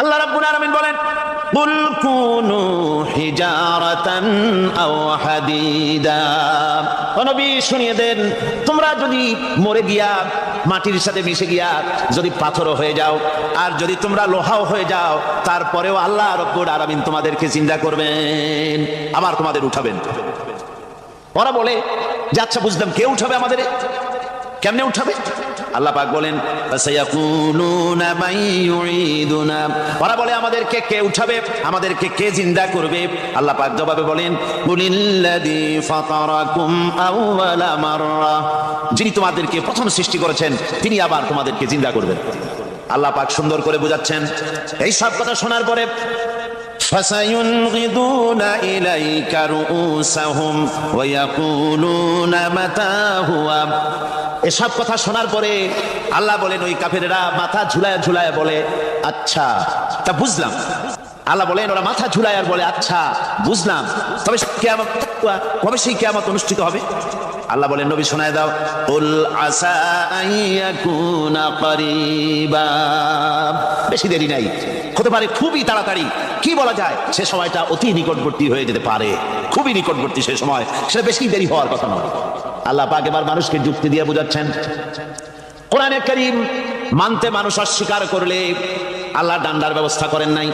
আল্লাহ রাব্বুল আলামিন বলেন, কুল কুনু হিজারাতান আও হাদিদা। ও নবী শুনিয়ে দেন, তোমরা যদি মরে গিয়া মাটির সাথে মিশে গিয়া যদি পাথরও হয়ে যাও, আর যদি তোমরা লোহাও হয়ে যাও, তারপরেও আল্লাহ রাব্বুল আলামিন তোমাদেরকে জিন্দা করবেন, আবার তোমাদের উঠাবেন। ওরা বলে যে আচ্ছা বুঝলাম, কে উঠাবে আমাদের, কেমনে উঠাবে? আল্লাহ পাক বলেন, ফাসায়াকুলুনা মান ইউঈদুনা। ওরা বলে আমাদেরকে কে উঠাবে, আমাদেরকে কে জিন্দা করবে? আল্লাহ পাক জবাবে বলেন, কুলিল্লাযী ফাতারাকুম আউওয়ালা মাররা। যিনি তোমাদেরকে প্রথম সৃষ্টি করেছেন তিনি আবার তোমাদেরকে জিন্দা করবেন। আল্লাহ পাক সুন্দর করে বোঝাচ্ছেন। এই সব কথা শোনার পরে ফাসায়ুনগিদুনা ইলাইকা রুউসাহুম ওয়া ইয়াকুলুনা মাতা হুয়া। এসব কথা শোনার পরে আল্লাহ বলেন, ওই কাফেরেরা মাথা ঝুলায় ঝুলায় বলে আচ্ছা তা বুঝলাম। আল্লাহ বলেন, ওরা মাথা ঝুলায় আর বলে আচ্ছা বুঝলাম, তবে কিয়ামত কবে সেই কিয়ামত অনুষ্ঠিত হবে? আল্লাহ বলেন, নবী শোনায় দাও, কুল আসা আইয়াকুনা করিবা। বেশি দেরি নাই, হতে পারে খুবই তাড়াতাড়ি। কি বলা যায়, সে সময়টা অতি নিকটবর্তী হয়ে যেতে পারে, খুবই নিকটবর্তী সে সময়, সেটা বেশি দেরি হওয়ার কথা নয়। আল্লাহ পাক এবার মানুষকে যুক্তি দিয়ে বোঝাচ্ছেন। কোরআনে কারীম মানতে মানুষ অস্বীকার করলে আল্লাহ ডান্ডার ব্যবস্থা করেন নাই।